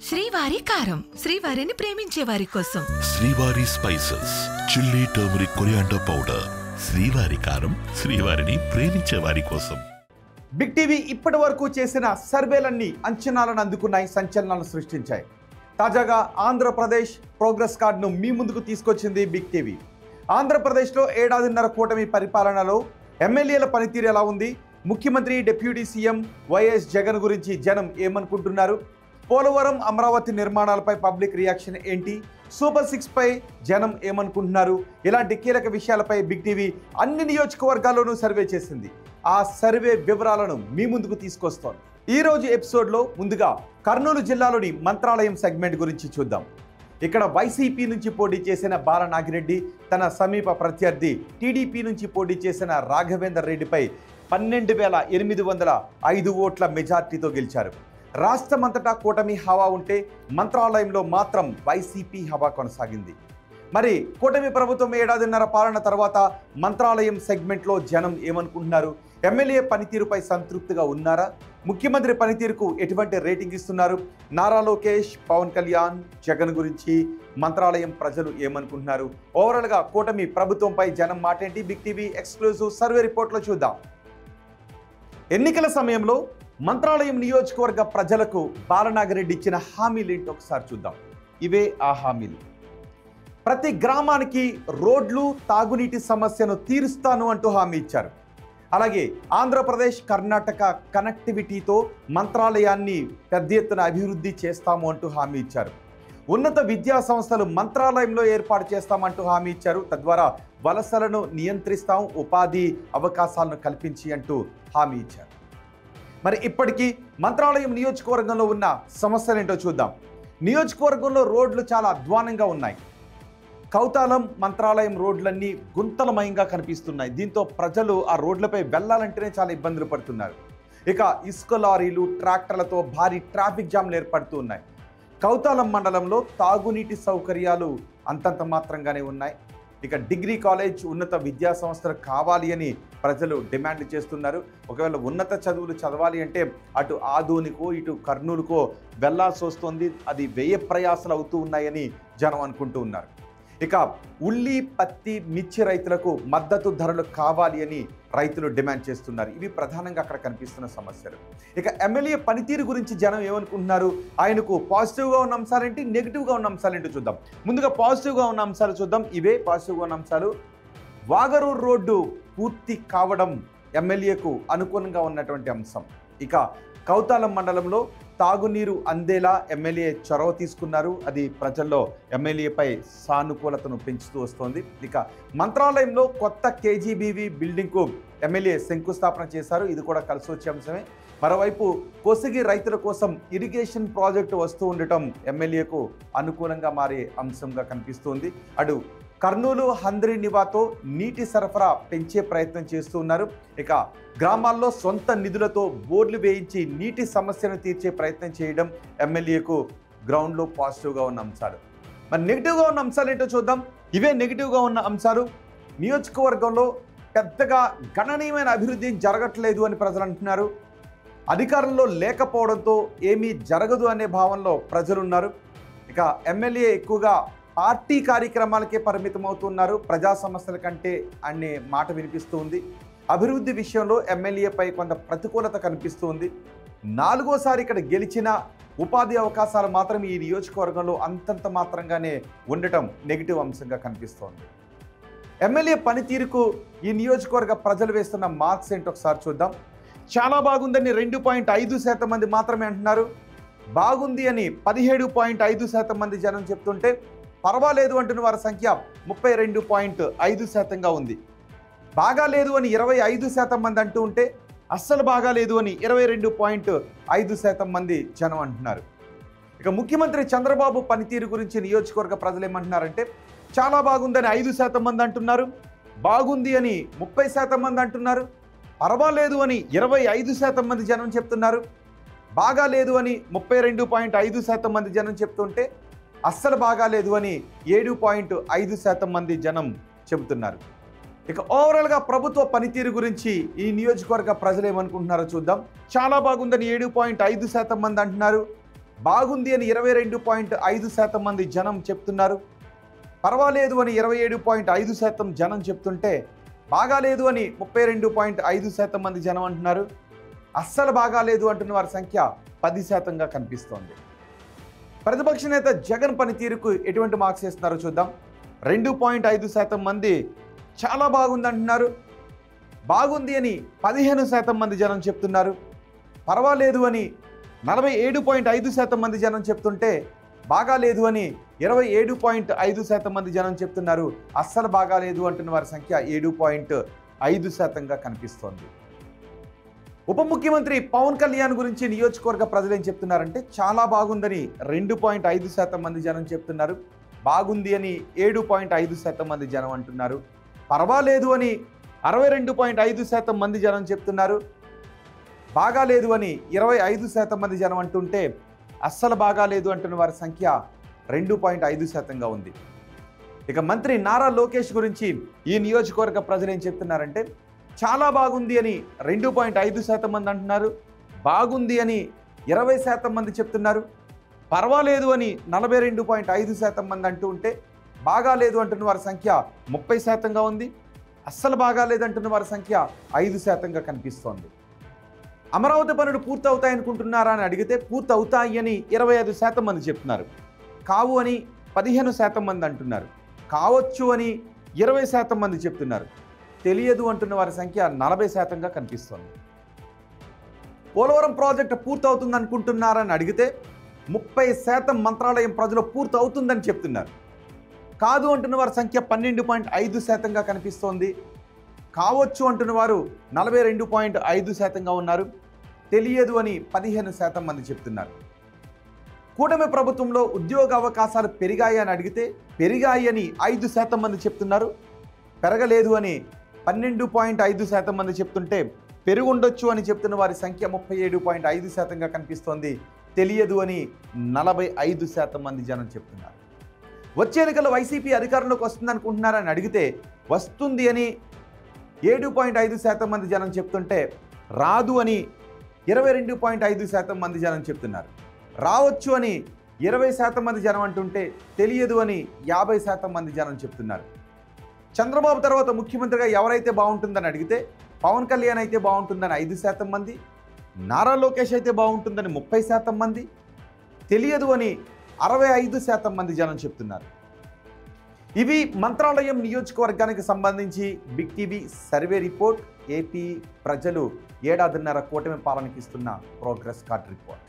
శ్రీవారి కారం, శ్రీవారిని ప్రేమించే వారి కోసం. శ్రీవారి spices, chilli, turmeric, coriander powder. శ్రీవారి కారం, శ్రీవారిని ప్రేమించే వారి కోసం. బిగ్ టీవీ ఇప్పటి వరకు చేసిన సర్వేలన్నీ అంచనాలను అందుకున్నాయి, సంచలనాలను సృష్టించాయి. తాజాగా ఆంధ్రప్రదేశ్ ప్రోగ్రెస్ కార్డును మీ ముందుకు తీసుకొచ్చింది బిగ్ టీవీ. ఆంధ్రప్రదేశ్లో ఏడాదిన్నర కూటమి పరిపాలనలో ఎమ్మెల్యేల పనితీరు ఎలా ఉంది, ముఖ్యమంత్రి, డిప్యూటీ సీఎం వైఎస్ జగన్ గురించి జనం ఏమనుకుంటున్నారు, పోలవరం, అమరావతి నిర్మాణాలపై పబ్లిక్ రియాక్షన్ ఏంటి, సూపర్ 6 పై జనం ఏమనుకుంటున్నారు, ఇలాంటి కీలక విషయాలపై బిగ్ టీవీ అన్ని నియోజకవర్గాల్లోనూ సర్వే చేసింది. ఆ సర్వే వివరాలను మీ ముందుకు తీసుకొస్తోంది. ఈ రోజు ఎపిసోడ్లో ముందుగా కర్నూలు జిల్లాలోని మంత్రాలయం సెగ్మెంట్ గురించి చూద్దాం. ఇక్కడ వైసీపీ నుంచి పోటీ చేసిన బాల నాగిరెడ్డి తన సమీప ప్రత్యర్థి టీడీపీ నుంచి పోటీ చేసిన రాఘవేందర్ రెడ్డిపై 12,805 ఓట్ల మెజార్టీతో గెలిచారు. రాష్ట్రమంతటా కూటమి హవా ఉంటే మంత్రాలయంలో మాత్రం వైసీపీ హవా కొనసాగింది. మరి కూటమి ప్రభుత్వం ఏడాదిన్నర పాలన తర్వాత మంత్రాలయం సెగ్మెంట్లో జనం ఏమనుకుంటున్నారు, ఎమ్మెల్యే పనితీరుపై సంతృప్తిగా ఉన్నారా, ముఖ్యమంత్రి పనితీరుకు ఎటువంటి రేటింగ్ ఇస్తున్నారు, నారా లోకేష్, పవన్ కళ్యాణ్, జగన్ గురించి మంత్రాలయం ప్రజలు ఏమనుకుంటున్నారు, ఓవరాల్గా కూటమి ప్రభుత్వంపై జనం మాటేంటి, బిగ్ టీవీ ఎక్స్క్లూజివ్ సర్వే రిపోర్ట్లో చూద్దాం. ఎన్నికల సమయంలో మంత్రాలయం నియోజకవర్గ ప్రజలకు బాలనాగిరెడ్డి ఇచ్చిన హామీలు ఏంటి ఒకసారి చూద్దాం. ఇవే ఆ హామీలు. ప్రతి గ్రామానికి రోడ్లు, తాగునీటి సమస్యను తీరుస్తాను అంటూ హామీ ఇచ్చారు. అలాగే ఆంధ్రప్రదేశ్, కర్ణాటక కనెక్టివిటీతో మంత్రాలయాన్ని పెద్ద ఎత్తున అభివృద్ధి చేస్తాము అంటూ హామీ ఇచ్చారు. ఉన్నత విద్యా సంస్థలు మంత్రాలయంలో ఏర్పాటు చేస్తామంటూ హామీ ఇచ్చారు. తద్వారా వలసలను నియంత్రిస్తాం, ఉపాధి అవకాశాలను కల్పించి అంటూ హామీ ఇచ్చారు. మరి ఇప్పటికీ మంత్రాలయం నియోజకవర్గంలో ఉన్న సమస్యలు ఏంటో చూద్దాం. నియోజకవర్గంలో రోడ్లు చాలా అధ్వానంగా ఉన్నాయి. కౌతాలం, మంత్రాలయం రోడ్లన్నీ గుంతలమయంగా కనిపిస్తున్నాయి. దీంతో ప్రజలు ఆ రోడ్లపై వెళ్ళాలంటేనే చాలా ఇబ్బందులు పడుతున్నారు. ఇక ఇసుక లారీలు, ట్రాక్టర్లతో భారీ ట్రాఫిక్ జామ్లు ఏర్పడుతూ ఉన్నాయి. కౌతాలం మండలంలో తాగునీటి సౌకర్యాలు అంతంత మాత్రంగానే ఉన్నాయి. ఇక డిగ్రీ కాలేజ్, ఉన్నత విద్యా సంస్థలు కావాలి అని ప్రజలు డిమాండ్ చేస్తున్నారు. ఒకవేళ ఉన్నత చదువులు చదవాలి అంటే అటు ఆదోనికో ఇటు కర్నూలుకో వెళ్లాల్సి వస్తుంది. అది వ్యయ ప్రయాసాలు అవుతూ ఉన్నాయని జనం అనుకుంటూ ఉన్నారు. ఇక ఉల్లి, పత్తి, మిర్చి రైతులకు మద్దతు ధరలు కావాలి అని రైతులు డిమాండ్ చేస్తున్నారు. ఇవి ప్రధానంగా అక్కడ కనిపిస్తున్న సమస్యలు. ఇక ఎమ్మెల్యే పనితీరు గురించి జనం ఏమనుకుంటున్నారు, ఆయనకు పాజిటివ్గా ఉన్న అంశాలేంటి, నెగిటివ్గా ఉన్న అంశాలేంటో చూద్దాం. ముందుగా పాజిటివ్గా ఉన్న అంశాలు చూద్దాం. ఇవే పాజిటివ్గా ఉన్న అంశాలు. వాగరూరు రోడ్డు పూర్తి కావడం ఎమ్మెల్యేకు అనుకూలంగా ఉన్నటువంటి అంశం. ఇక కౌతాలం మండలంలో తాగునీరు అందేలా ఎమ్మెల్యే చొరవ తీసుకున్నారు. అది ప్రజల్లో ఎమ్మెల్యేపై సానుకూలతను పెంచుతూ వస్తోంది. ఇక మంత్రాలయంలో కొత్త కేజీబీవీ బిల్డింగ్కు ఎమ్మెల్యే శంకుస్థాపన చేశారు. ఇది కూడా కలిసి వచ్చే అంశమే. మరోవైపు కొసిగి రైతుల కోసం ఇరిగేషన్ ప్రాజెక్టు వస్తూ ఉండటం ఎమ్మెల్యేకు అనుకూలంగా మారే అంశంగా కనిపిస్తోంది. అటు కర్నూలు, హంద్రీనివాతో నీటి సరఫరా పెంచే ప్రయత్నం చేస్తూ ఉన్నారు. ఇక గ్రామాల్లో సొంత నిధులతో బోర్లు వేయించి నీటి సమస్యను తీర్చే ప్రయత్నం చేయడం ఎమ్మెల్యేకు గ్రౌండ్లో పాజిటివ్గా ఉన్న అంశాలు. మరి నెగిటివ్గా ఉన్న అంశాలు ఏంటో చూద్దాం. ఇవే నెగిటివ్గా ఉన్న అంశాలు. నియోజకవర్గంలో పెద్దగా గణనీయమైన అభివృద్ధి జరగట్లేదు అని ప్రజలు అంటున్నారు. అధికారంలో లేకపోవడంతో ఏమీ జరగదు అనే భావనలో ప్రజలున్నారు. ఇక ఎమ్మెల్యే ఎక్కువగా పార్టీ కార్యక్రమాలకే పరిమితం అవుతున్నారు, ప్రజా సమస్యల కంటే అనే మాట వినిపిస్తూ ఉంది. అభివృద్ధి విషయంలో ఎమ్మెల్యేపై కొంత ప్రతికూలత కనిపిస్తూ ఉంది. 4వ సారి ఇక్కడ గెలిచిన ఉపాధి అవకాశాలు మాత్రం ఈ నియోజకవర్గంలో అంతంత మాత్రంగానే ఉండటం నెగిటివ్ అంశంగా కనిపిస్తోంది. ఎమ్మెల్యే పనితీరుకు ఈ నియోజకవర్గ ప్రజలు వేస్తున్న మార్క్స్ ఏంటో ఒకసారి చూద్దాం. చాలా బాగుందని 2.5% మంది మాత్రమే అంటున్నారు. బాగుంది అని 17.5% మంది జనం చెప్తుంటే పర్వాలేదు అంటున్న వారి సంఖ్య 32.5%గా ఉంది. బాగా లేదు అని 25% మంది అంటూ ఉంటే అస్సలు బాగా లేదు అని 22.5% మంది జనం అంటున్నారు. ఇక ముఖ్యమంత్రి చంద్రబాబు పనితీరు గురించి నియోజకవర్గ ప్రజలు ఏమంటున్నారంటే చాలా బాగుందని 5% మంది అంటున్నారు, బాగుంది అని 30% మంది అంటున్నారు, పర్వాలేదు అని 25% మంది జనం చెప్తున్నారు, బాగా లేదు అని 32.5% మంది జనం చెప్తుంటే అస్సలు బాగాలేదు అని 7.5% మంది జనం చెబుతున్నారు. ఇక ఓవరాల్గా ప్రభుత్వ పనితీరు గురించి ఈ నియోజకవర్గ ప్రజలు ఏమనుకుంటున్నారో చూద్దాం. చాలా బాగుందని 7.5% మంది అంటున్నారు, బాగుంది అని 22.5% మంది జనం చెప్తున్నారు. పర్వాలేదు అని 27.5% జనం చెప్తుంటే బాగాలేదు అని 32.5% మంది జనం అంటున్నారు. అస్సలు బాగాలేదు అంటున్న వారి సంఖ్య 10%గా కనిపిస్తోంది. ప్రతిపక్ష నేత జగన్ పనితీరుకు ఎటువంటి మార్క్స్ ఇస్తున్నారో చూద్దాం. 2.5% మంది చాలా బాగుంది అంటున్నారు. బాగుంది అని 15% మంది జనం చెప్తున్నారు. పర్వాలేదు అని 47.5% మంది జనం చెప్తుంటే బాగాలేదు అని 27.5% మంది జనం చెప్తున్నారు. అస్సలు బాగాలేదు అంటున్న వారి సంఖ్య 7.5%గా కనిపిస్తోంది. ఉప ముఖ్యమంత్రి పవన్ కళ్యాణ్ గురించి నియోజకవర్గ ప్రజలు ఏం చెప్తున్నారంటే చాలా బాగుందని 2.5% మంది జనం చెప్తున్నారు. బాగుంది అని 7.5% మంది జనం అంటున్నారు. పర్వాలేదు అని 62.5% మంది జనం చెప్తున్నారు. బాగాలేదు అని 25% మంది జనం అంటుంటే అస్సలు బాగాలేదు అంటున్న వారి సంఖ్య 2.5%గా ఉంది. ఇక మంత్రి నారా లోకేష్ గురించి ఈ నియోజకవర్గ ప్రజలు ఏం చెప్తున్నారంటే చాలా బాగుంది అని 2.5% మంది అంటున్నారు. బాగుంది అని 20% మంది చెప్తున్నారు. పర్వాలేదు అని 42.5% మంది అంటూ ఉంటే బాగాలేదు అంటున్న వారి సంఖ్య 30%గా ఉంది. అస్సలు బాగాలేదు అంటున్న వారి సంఖ్య 5%గా కనిపిస్తోంది. అమరావతి పనులు పూర్తవుతాయనుకుంటున్నారా అని అడిగితే పూర్తవుతాయి అని 25% మంది చెప్తున్నారు. కావు అని 15% మంది అంటున్నారు. కావచ్చు అని 20% మంది చెప్తున్నారు. తెలియదు అంటున్న వారి సంఖ్య 40%గా కనిపిస్తోంది. పోలవరం ప్రాజెక్టు పూర్తవుతుంది అనుకుంటున్నారని అడిగితే 30% మంత్రాలయం ప్రజలు పూర్తవుతుందని చెప్తున్నారు. కాదు అంటున్న వారి సంఖ్య 12.5%గా కనిపిస్తోంది. కావచ్చు అంటున్న వారు 42.5%గా ఉన్నారు. తెలియదు అని 15% మంది చెప్తున్నారు. కూటమి ప్రభుత్వంలో ఉద్యోగ అవకాశాలు పెరిగాయి అని అడిగితే పెరిగాయి అని 5% మంది చెప్తున్నారు. పెరగలేదు అని 12.5% మంది చెప్తుంటే పెరుగుండొచ్చు అని చెప్తున్న వారి సంఖ్య 37.5%గా కనిపిస్తోంది. తెలియదు అని 45% మంది జనం చెప్తున్నారు. వచ్చే ఎన్నికల్లో వైసీపీ అధికారంలోకి వస్తుంది అనుకుంటున్నారని అడిగితే వస్తుంది అని 7.5% మంది జనం చెప్తుంటే రాదు అని 22.5% మంది జనం చెప్తున్నారు. రావచ్చు అని 20% మంది జనం అంటుంటే తెలియదు అని 50% మంది జనం చెప్తున్నారు. చంద్రబాబు తర్వాత ముఖ్యమంత్రిగా ఎవరైతే బాగుంటుందని అడిగితే పవన్ కళ్యాణ్ అయితే బాగుంటుందని 5% మంది, నారా లోకేష్ అయితే బాగుంటుందని 30% మంది, తెలియదు అని 65% మంది జనం చెప్తున్నారు. ఇవి మంత్రాలయం నియోజకవర్గానికి సంబంధించి big TV survey report. AP ప్రజలు 7.5 కూటమి పాలనకి ఇస్తున్న ప్రోగ్రెస్ కార్డ్ రిపోర్ట్.